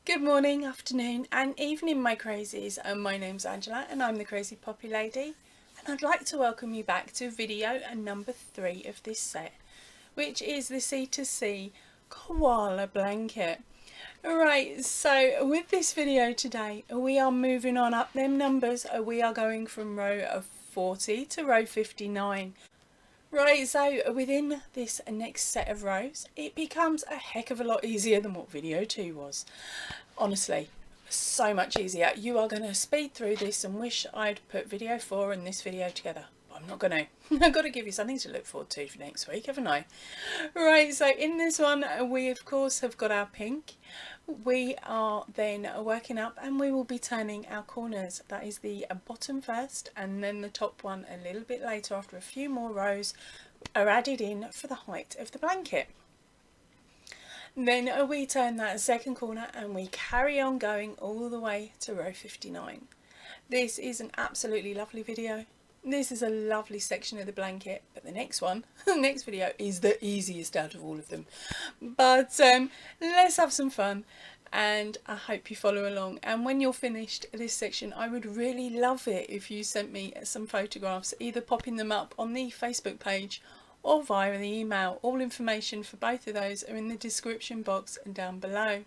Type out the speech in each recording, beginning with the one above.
Good morning, afternoon and evening my crazies. My name's Angela and I'm the Crazy Poppy Lady, and I'd like to welcome you back to video number 3 of this set, which is the C2c koala blanket. Right, so with this video today we are moving on up them numbers. We are going from row 40 to row 59. Right, so within this next set of rows, it becomes a heck of a lot easier than what video 2 was. Honestly, so much easier. You are going to speed through this and wish I'd put video 4 and this video together. But I'm not going to. I've got to give you something to look forward to for next week, haven't I? Right, so in this one, we of course have got our pink. We are then working up and we will be turning our corners. That is the bottom first and then the top one a little bit later after a few more rows are added in for the height of the blanket. Then we turn that second corner and we carry on going all the way to row 59. This is an absolutely lovely video. This is a lovely section of the blanket, but the next one, the next video is the easiest out of all of them. But let's have some fun and I hope you follow along. And when you're finished this section, I would really love it if you sent me some photographs, either popping them up on the Facebook page or via the email. All information for both of those are in the description box and down below.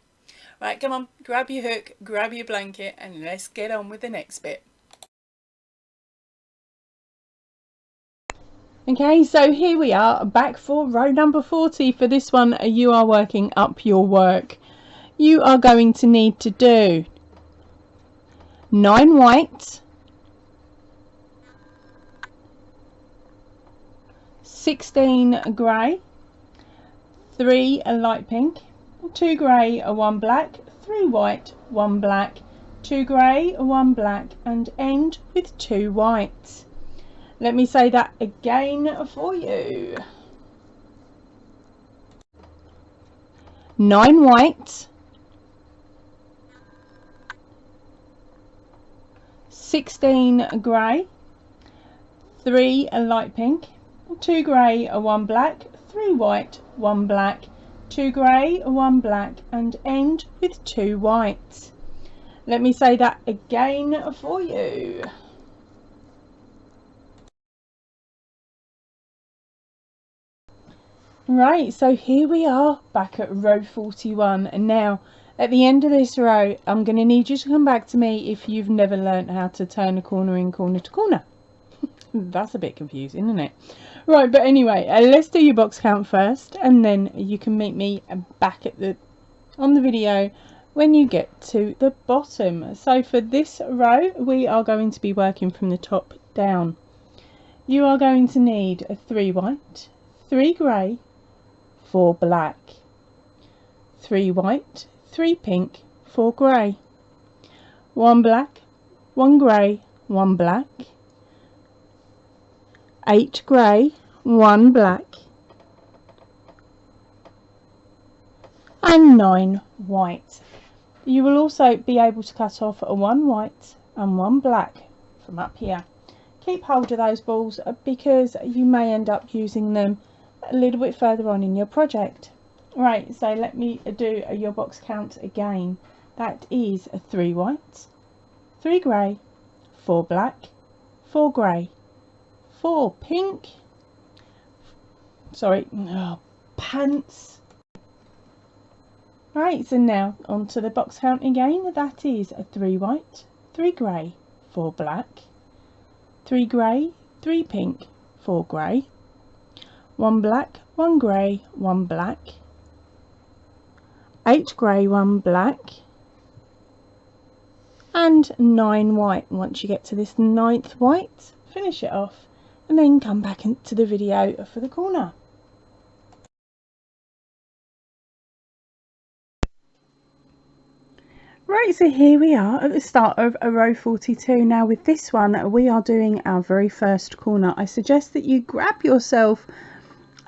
Right, come on, grab your hook, grab your blanket and let's get on with the next bit. Okay, so here we are back for row number 40. For this one, you are working up your work. You are going to need to do 9 white, 16 grey, 3 light pink, 2 grey, 1 black, 3 white, 1 black, 2 grey, 1 black, and end with 2 whites. Let me say that again for you. 9 white, 16 grey, 3 light pink, 2 grey, 1 black, 3 white, 1 black, 2 grey, 1 black, and end with 2 whites. Let me say that again for you. Right, so here we are back at row 41, and now at the end of this row I'm going to need you to come back to me if you've never learnt how to turn a corner in corner to corner. That's a bit confusing, isn't it? Right, but anyway, let's do your box count first and then you can meet me back at on the video when you get to the bottom. So for this row we are going to be working from the top down. You are going to need 3 white, 3 grey, 4 black, 3 white, 3 pink, 4 grey, 1 black, 1 grey, 1 black, 8 grey, 1 black, and 9 white. You will also be able to cut off 1 white and 1 black from up here. Keep hold of those balls because you may end up using them a little bit further on in your project. Right, so let me do your box count again. That is 3 white, 3 grey, 4 black, 4 grey, 4 pink, pants. Right, so now onto the box count again. That is 3 white, 3 grey, 4 black, 3 grey, 3 pink, 4 grey, 1 black, 1 grey, 1 black, 8 grey, 1 black, and 9 white. Once you get to this 9th white, finish it off and then come back into the video for the corner. Right, so here we are at the start of row 42. Now with this one we are doing our very first corner. I suggest that you grab yourself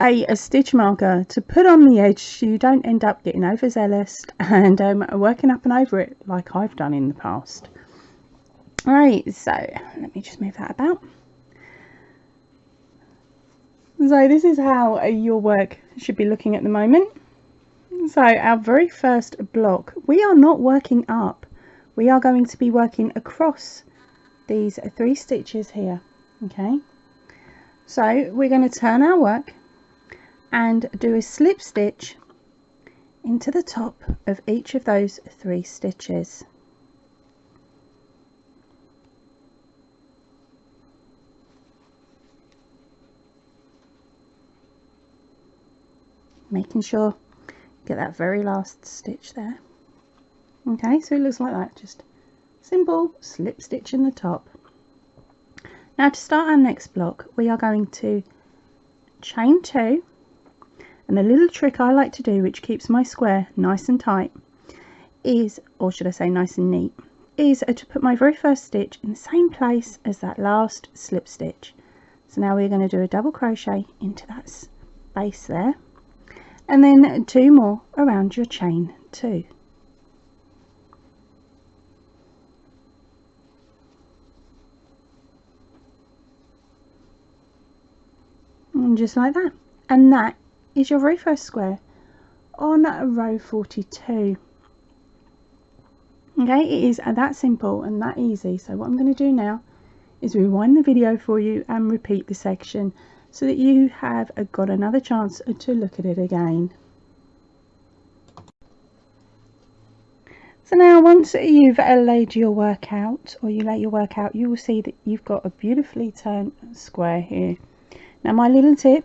a stitch marker to put on the edge so you don't end up getting overzealous and working up and over it like I've done in the past. Alright, so let me just move that about. So this is how your work should be looking at the moment. So our very first block, we are not working up, we are going to be working across these 3 stitches here. Okay, so we're going to turn our work and do a slip stitch into the top of each of those 3 stitches. Making sure you get that very last stitch there. Okay, so it looks like that, just simple slip stitch in the top. Now to start our next block, we are going to chain 2, and the little trick I like to do, which keeps my square nice and tight, is, or should I say nice and neat, is to put my very first stitch in the same place as that last slip stitch. So now we're going to do a double crochet into that space there, and then 2 more around your chain 2. And just like that, and that is your very first square on row 42. Okay, it is that simple and that easy. So what I'm going to do now is rewind the video for you and repeat the section so that you have got another chance to look at it again. So now once you've laid your work out, or you lay your work out, you will see that you've got a beautifully turned square here. Now my little tip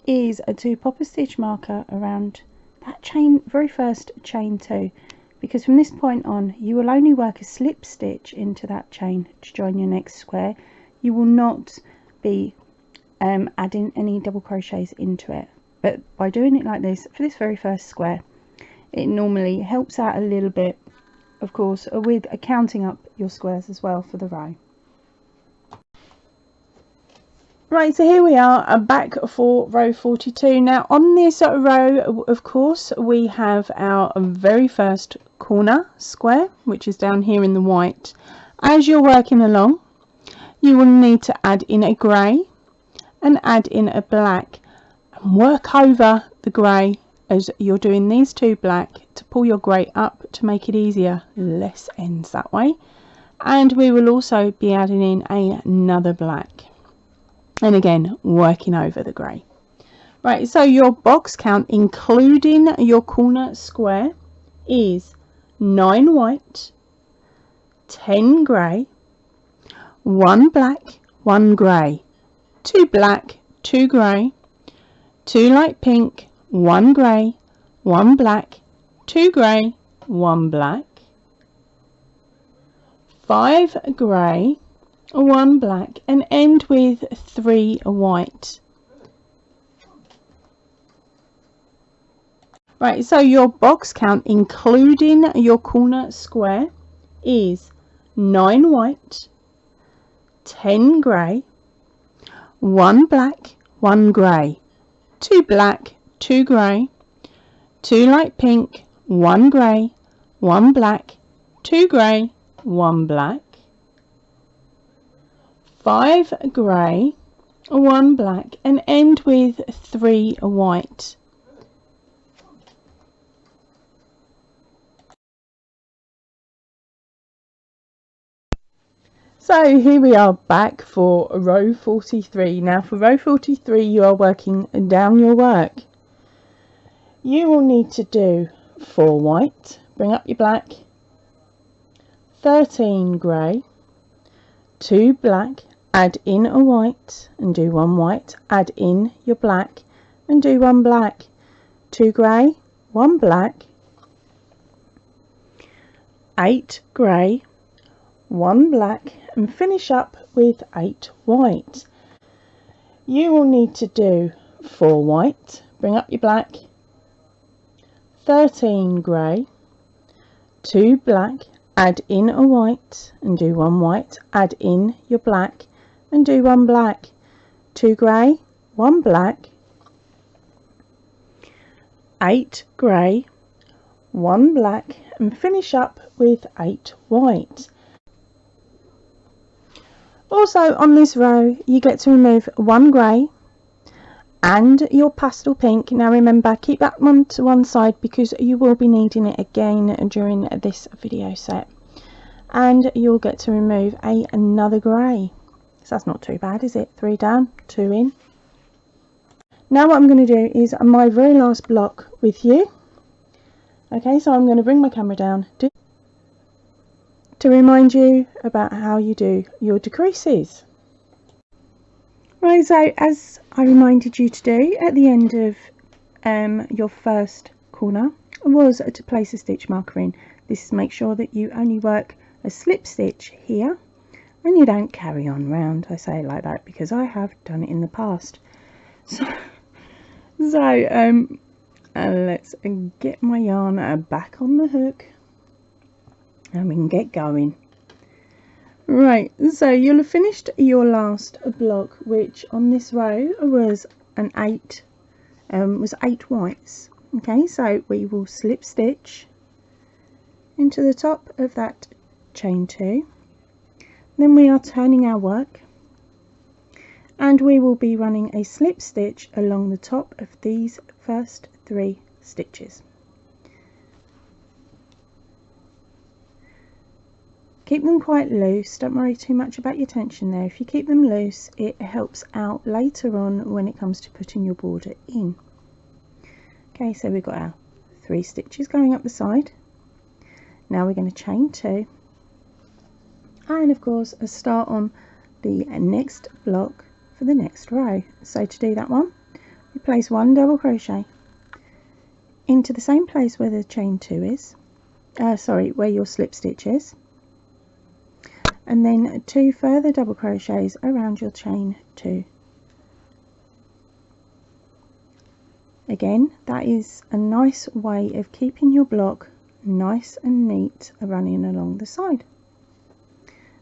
is to pop a stitch marker around that chain, very first chain 2, because from this point on you will only work a slip stitch into that chain to join your next square. You will not be adding any double crochets into it, but by doing it like this for this very first square, it normally helps out a little bit, of course, with counting up your squares as well for the row. Right, so here we are back for row 42. Now on this row, of course, we have our very first corner square, which is down here in the white. As you're working along, you will need to add in a grey and add in a black, and work over the grey as you're doing these 2 black to pull your grey up to make it easier, less ends that way. And we will also be adding in another black, and again working over the grey. Right, so your box count including your corner square is 9 white, 10 grey, 1 black, 1 grey, 2 black, 2 grey, 2 light pink, 1 grey, 1 black, 2 grey, 1 black, 5 grey, 1 black, and end with 3 white. Right, so your box count including your corner square is 9 white, 10 grey, 1 black, 1 grey, 2 black, 2 grey, 2 light pink, 1 grey, 1 black, 2 grey, 1 black, 5 grey, 1 black, and end with 3 white. So here we are back for row 43. Now for row 43 you are working down your work. You will need to do 4 white, bring up your black, 13 grey, 2 black, add in a white and do 1 white, add in your black and do 1 black, 2 grey, 1 black, 8 grey, 1 black, and finish up with 8 white. You will need to do 4 white, bring up your black, 13 grey, 2 black, add in a white and do 1 white, add in your black and do 1 black, 2 grey, 1 black, 8 grey, 1 black, and finish up with 8 white. Also on this row you get to remove 1 grey and your pastel pink. Now remember, keep that one to one side because you will be needing it again during this video set. And you'll get to remove another grey. So that's not too bad, is it? 3 down, 2 in. Now what I'm going to do is my very last block with you. Okay, so I'm going to bring my camera down to remind you about how you do your decreases. Right, so as I reminded you to do at the end of your first corner was to place a stitch marker in. This is make sure that you only work a slip stitch here and you don't carry on round. I say it like that because I have done it in the past. So let's get my yarn back on the hook and we can get going. Right, so you'll have finished your last block, which on this row was an 8 whites. Okay, so we will slip stitch into the top of that chain 2. Then we are turning our work and we will be running a slip stitch along the top of these first 3 stitches. Keep them quite loose, don't worry too much about your tension there. If you keep them loose, it helps out later on when it comes to putting your border in. Okay, so we've got our 3 stitches going up the side. Now we're going to chain 2 and of course start on the next block for the next row. So to do that one, we place 1 double crochet into the same place where the chain 2 is, where your slip stitch is, and then 2 further double crochets around your chain 2. Again, that is a nice way of keeping your block nice and neat running along the side.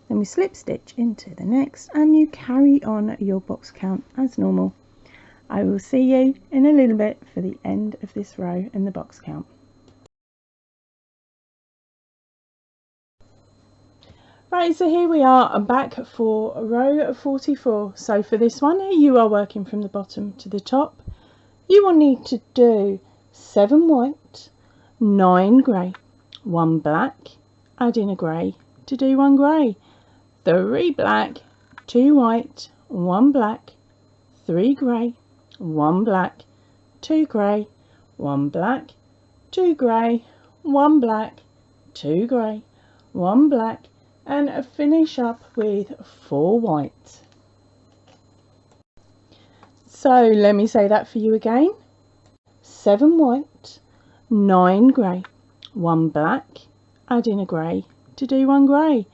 Then we slip stitch into the next and you carry on your box count as normal. I will see you in a little bit for the end of this row and the box count. Right, so here we are back for row 44. So for this one, you are working from the bottom to the top. You will need to do 7 white, 9 grey, 1 black, add in a grey to do 1 grey, 3 black, 2 white, 1 black, 3 grey, 1 black, 2 grey, 1 black, 2 grey, 1 black, 2 grey, 1 black, and finish up with 4 white. So let me say that for you again. 7 white, 9 grey, 1 black, add in a grey to do 1 grey,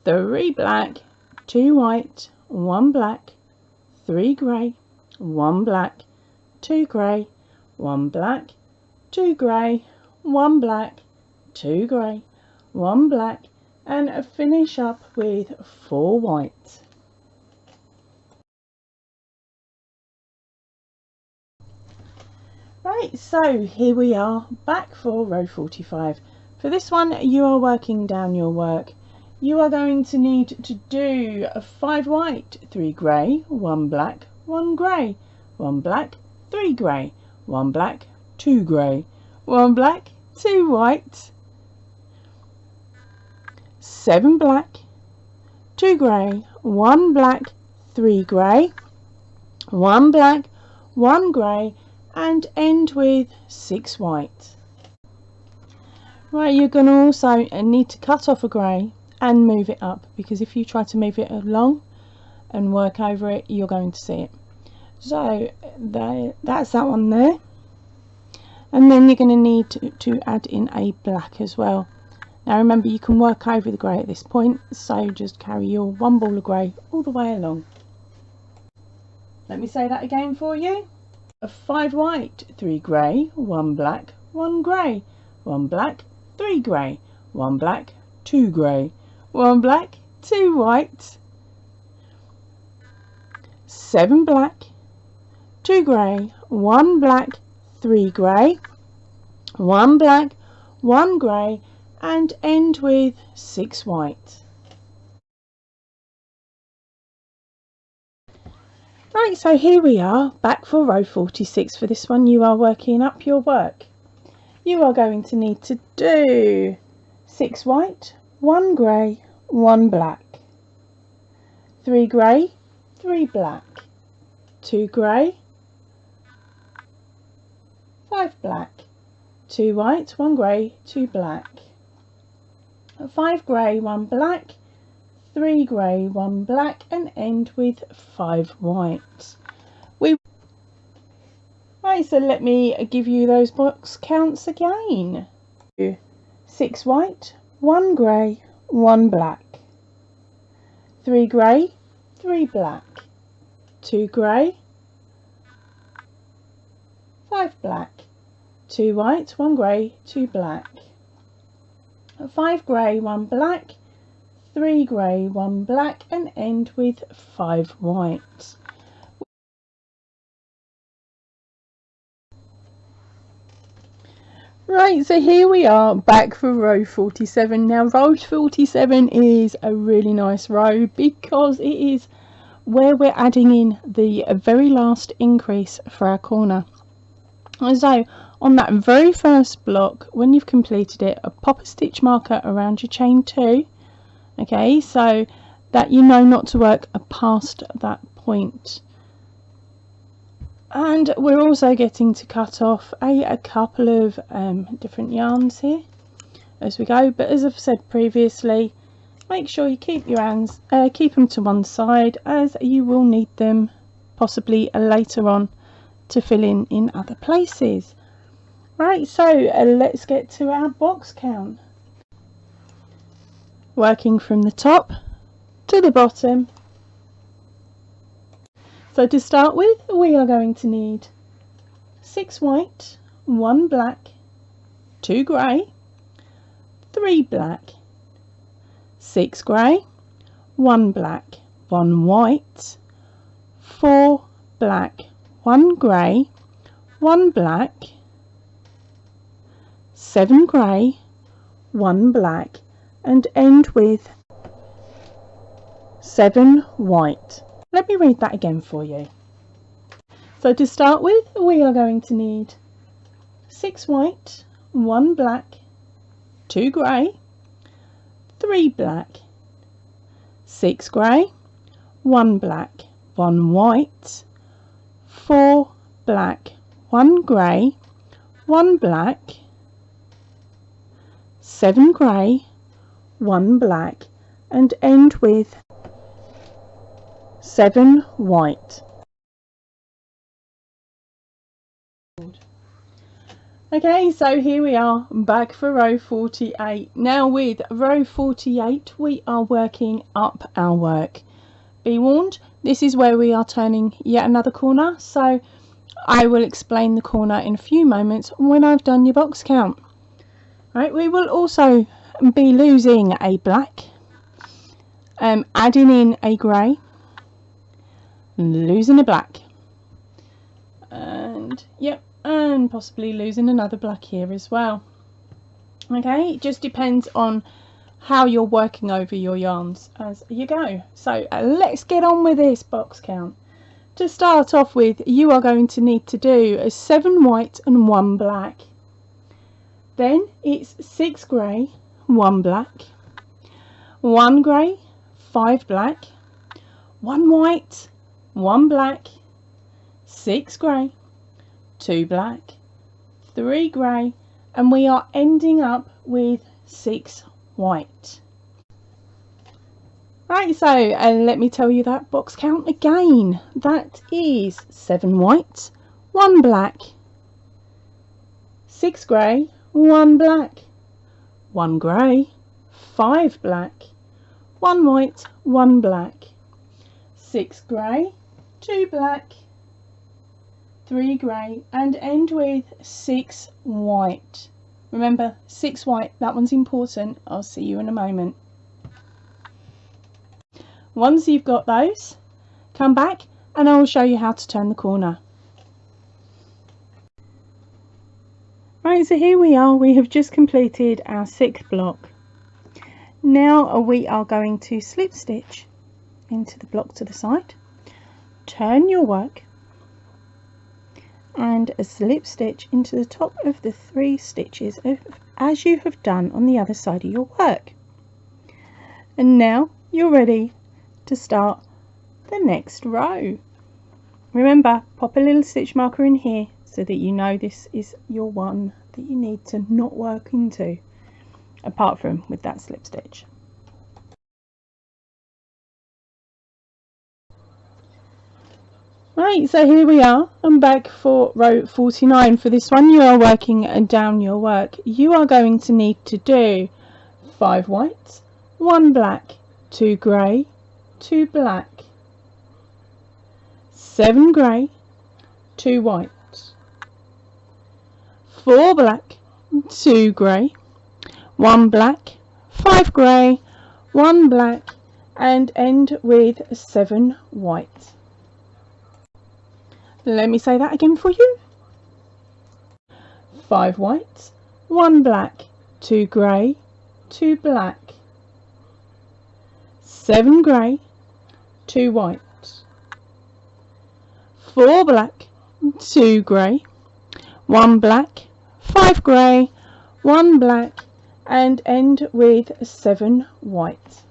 3 black, 2 white, 1 black, 3 grey, 1 black, 2 grey, 1 black, 2 grey, 1 black, 2 grey, 1 black, and finish up with 4 white. Right, so here we are back for row 45. For this one, you are working down your work. You are going to need to do 5 white, 3 grey, 1 black, 1 grey, 1 black, 3 grey, 1 black, 2 grey, 1 black, 2 white, 7 black, 2 grey, 1 black, 3 grey, 1 black, 1 grey, and end with 6 white. Right, you're going to also need to cut off a grey and move it up, because if you try to move it along and work over it, you're going to see it. So that's that one there, and then you're going to need to add in a black as well. Now remember, you can work over the grey at this point, so just carry your 1 ball of grey all the way along. Let me say that again for you. 5 white, 3 grey, 1 black, 1 grey, 1 black, 3 grey, 1 black, 2 grey, 1 black, 2 white, 7 black, 2 grey, 1 black, 3 grey, 1 black, 1 grey, and end with 6 white. Right, so here we are back for row 46. For this one, you are working up your work. You are going to need to do 6 white, 1 grey, 1 black, 3 grey, 3 black, 2 grey, 5 black, 2 white, 1 grey, 2 black, 5 grey, 1 black, 3 grey, 1 black, and end with 5 white. Right, so let me give you those box counts again. 6 white, 1 grey, 1 black, 3 grey, 3 black, 2 grey, 5 black, 2 white, 1 grey, 2 black, 5 grey, 1 black, 3 grey, 1 black, and end with 5 white. Right, so here we are back for row 47. Now row 47 is a really nice row because it is where we're adding in the very last increase for our corner. And so on that very first block, when you've completed it, pop a stitch marker around your chain 2, okay, so that you know not to work past that point. And we're also getting to cut off a couple of different yarns here as we go, but as I've said previously, make sure you keep your hands, keep them to one side, as you will need them possibly later on to fill in other places. Right, so let's get to our box count. Working from the top to the bottom. So to start with, we are going to need 6 white, 1 black, 2 grey, 3 black, 6 grey, 1 black, 1 white, 4 black, 1 grey, 1 black, 7 grey, 1 black, and end with 7 white. Let me read that again for you. So to start with, we are going to need 6 white, 1 black, 2 grey, 3 black, 6 grey, 1 black, 1 white, 4 black, 1 grey, 1 black, 7 grey, 1 black, and end with 7 white. Okay, so here we are back for row 48. Now with row 48 we are working up our work. Be warned, this is where we are turning yet another corner, so I will explain the corner in a few moments when I've done your box count. Right, we will also be losing a black, adding in a grey, losing a black, and yep, and possibly losing another black here as well. Okay, it just depends on how you're working over your yarns as you go. So let's get on with this box count. To start off with, you are going to need to do a 7 white and 1 black. Then it's 6 grey, 1 black, 1 grey, 5 black, 1 white, 1 black, 6 grey, 2 black, 3 grey, and we are ending up with 6 white. Right, so let me tell you that box count again. That is 7 white, 1 black, 6 grey, 1 black, 1 grey, 5 black, 1 white, 1 black, 6 grey, 2 black, 3 grey, and end with 6 white. Remember, 6 white, that one's important. I'll see you in a moment. Once you've got those, come back and I will show you how to turn the corner. Right, so here we are. We have just completed our 6th block. Now we are going to slip stitch into the block to the side, turn your work and a slip stitch into the top of the 3 stitches as you have done on the other side of your work. And now you're ready to start the next row. Remember, pop a little stitch marker in here so that you know this is your one that you need to not work into, apart from with that slip stitch. Right, so here we are. I'm back for row 49. For this one, you are working down your work. You are going to need to do 5 white, 1 black, 2 grey, 2 black, 7 grey, 2 white, 4 black, 2 grey, 1 black, 5 grey, 1 black, and end with 7 white. Let me say that again for you. 5 white, 1 black, 2 grey, 2 black, 7 grey, 2 white, 4 black, 2 grey, 1 black, 5 grey, 1 black, and end with 7 white.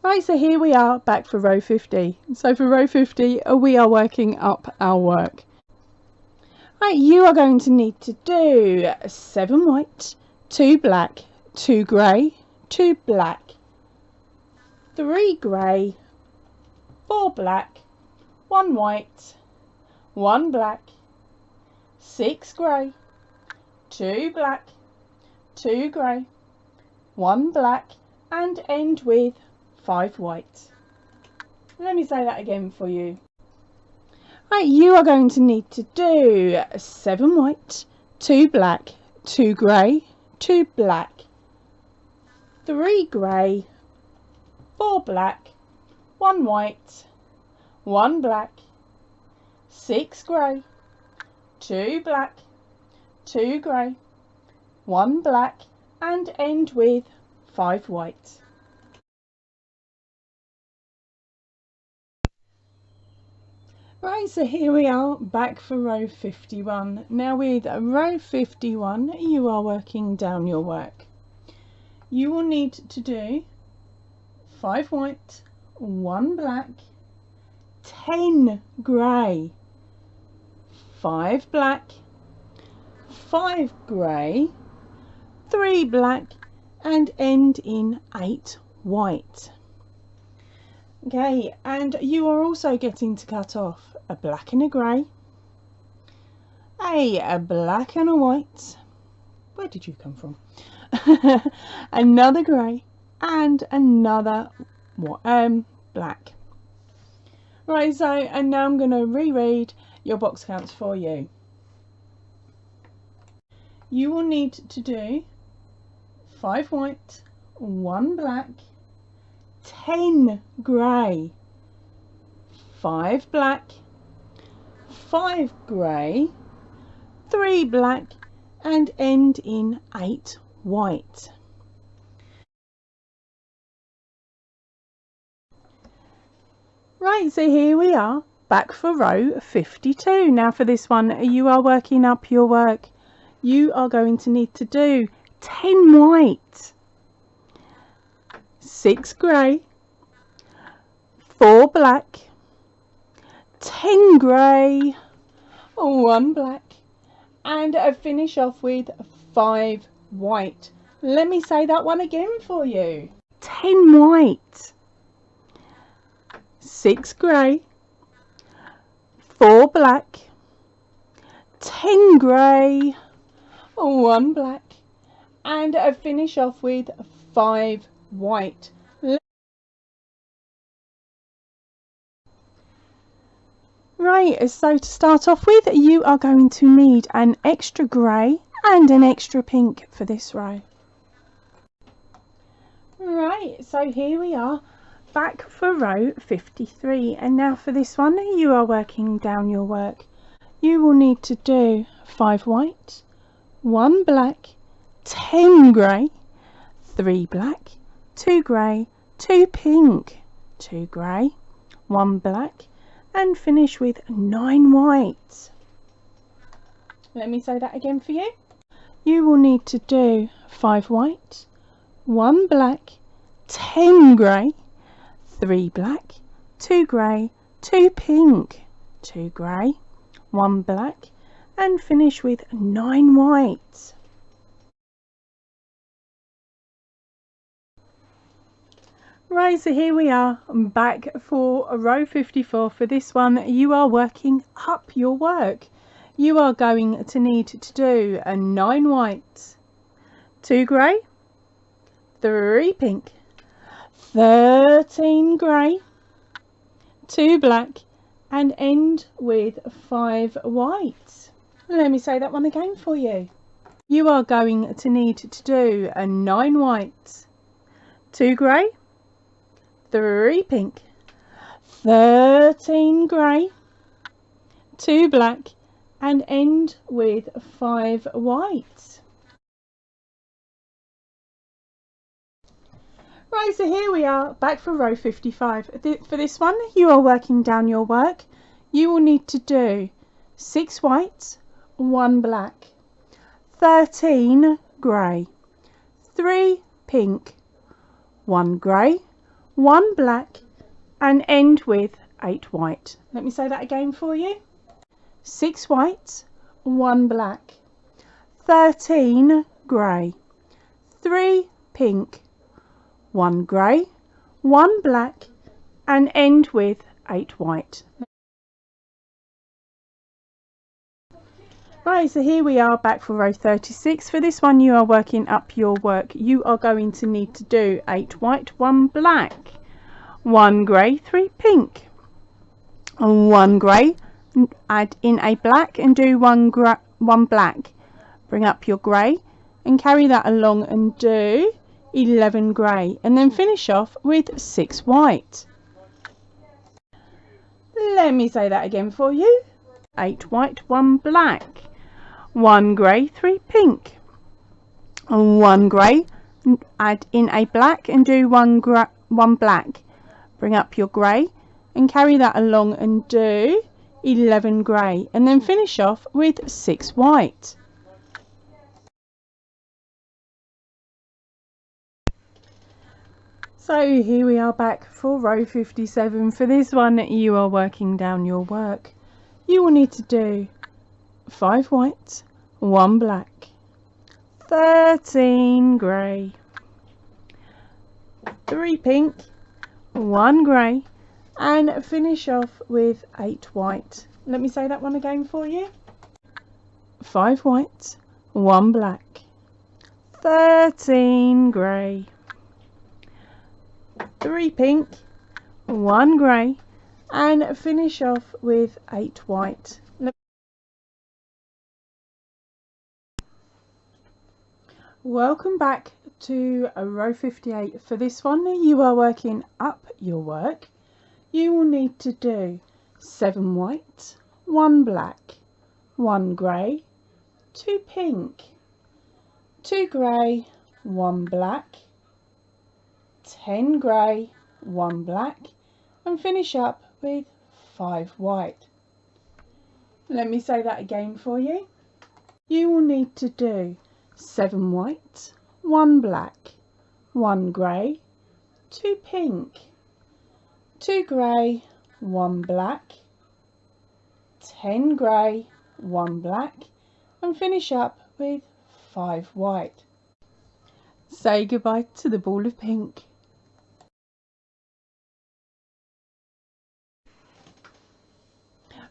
Right, so here we are back for row 50. So for row 50, we are working up our work. Right, you are going to need to do 7 white, 2 black, 2 grey, 2 black, 3 grey, 4 black, 1 white, 1 black, 6 grey, 2 black, 2 grey, 1 black, and end with 5 white. Let me say that again for you. Right, you are going to need to do 7 white, 2 black, 2 grey, 2 black, 3 grey, 4 black, 1 white, 1 black, 6 grey, 2 black, 2 grey, 1 black, and end with 5 white. Right, so here we are back for row 51. Now with row 51, you are working down your work. You will need to do 5 white, 1 black, 10 grey, 5 black, 5 grey, 3 black, and end in 8 white. Okay, and you are also getting to cut off a black and a grey, a black and a white. Where did you come from? Another grey and another black. Right, so and now I'm going to reread your box counts for you. You will need to do 5 white, 1 black, 10 grey, 5 black, 5 grey, 3 black, and end in 8 white. Right, so here we are back for row 52. Now for this one, you are working up your work. You are going to need to do 10 white, 6 grey, 4 black, 10 grey, 1 black, and finish off with 5 white. Let me say that one again for you. 10 white, 6 grey, 4 black, 10 grey, 1 black, and finish off with 5 white. Right, so to start off with, you are going to need an extra grey and an extra pink for this row. Right, so here we are back for row 53, and now for this one, you are working down your work. You will need to do 5 white, 1 black, 10 grey, 3 black, 2 grey, 2 pink, 2 grey, 1 black, and finish with 9 white. Let me say that again for you. You will need to do 5 white, 1 black, 10 grey, 3 black, 2 grey, 2 pink, 2 grey, 1 black, and finish with 9 white. Right, so here we are back for row 54. For this one, you are working up your work. You are going to need to do a 9 white, 2 grey, 3 pink, 13 grey, 2 black, and end with 5 white. Let me say that one again for you. You are going to need to do a 9 white, 2 grey, 3 pink, 13 grey, 2 black, and end with 5 white. Right, so here we are back for row 55. For this one, you are working down your work. You will need to do 6 white, 1 black, 13 grey, 3 pink, 1 grey, 1 black, and end with 8 white. Let me say that again for you. 6 white, 1 black, 13 grey, 3 pink, 1 grey, 1 black, and end with 8 white. Right, so here we are back for row 36. For this one, you are working up your work. You are going to need to do 8 white, 1 black, 1 grey, 3 pink, 1 grey, add in a black and do 1 black. Bring up your grey and carry that along and do 11 grey, and then finish off with 6 white. Let me say that again for you. 8 white, 1 black, 1 grey, 3 pink, 1 grey, add in a black and do 1 black. Bring up your grey and carry that along and do 11 grey, and then finish off with 6 white. So here we are back for row 57. For this one, you are working down your work. You will need to do 5 white, 1 black, 13 grey, 3 pink, 1 grey, and finish off with 8 white. Let me say that one again for you. 5 white, 1 black, 13 grey, 3 pink, 1 grey, and finish off with 8 white. Welcome back to row 58. For this one, you are working up your work. You will need to do 7 white, 1 black, 1 grey, 2 pink, 2 grey, 1 black, 10 grey, 1 black, and finish up with 5 white. Let me say that again for you. You will need to do 7 white, 1 black, 1 grey, 2 pink, 2 grey, 1 black, 10 grey, 1 black, and finish up with 5 white. Say goodbye to the ball of pink.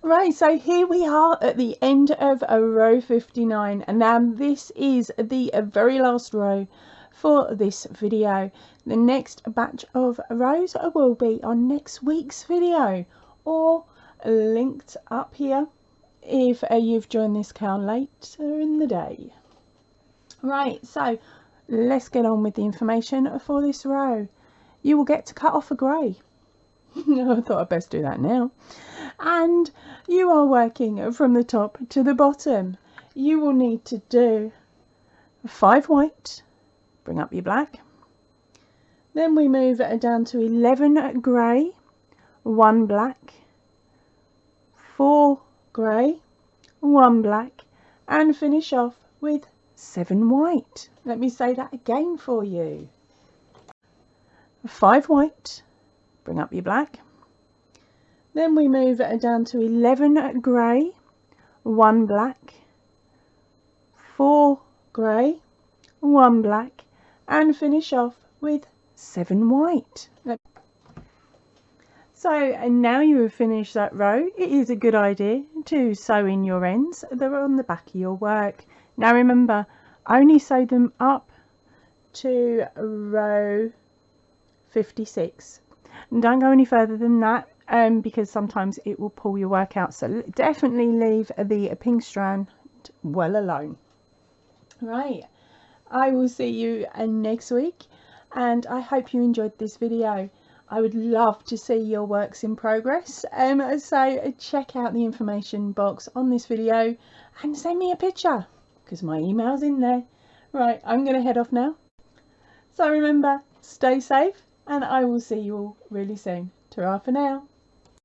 Right, so here we are at the end of row 59, and now this is the very last row for this video. The next batch of rows will be on next week's video, or linked up here if you've joined this account later in the day. Right, so let's get on with the information for this row. You will get to cut off a grey. I thought I'd best do that now. And you are working from the top to the bottom. You will need to do 5 white, bring up your black, Then we move down to 11 grey, 1 black, 4 grey, 1 black, and finish off with 7 white. Let me say that again for you. 5 white, bring up your black. Then we move down to 11 grey, 1 black, 4 grey, 1 black, and finish off with 7 white. So, and now you have finished that row, it is a good idea to sew in your ends that are on the back of your work. Now remember, only sew them up to row 56. And don't go any further than that because sometimes it will pull your work out. So definitely leave the pink strand well alone. Right, I will see you next week, and I hope you enjoyed this video. I would love to see your works in progress, so check out the information box on this video and send me a picture because my email's in there. Right, I'm going to head off now. So remember, stay safe, and I will see you all really soon. Ta-ra for now.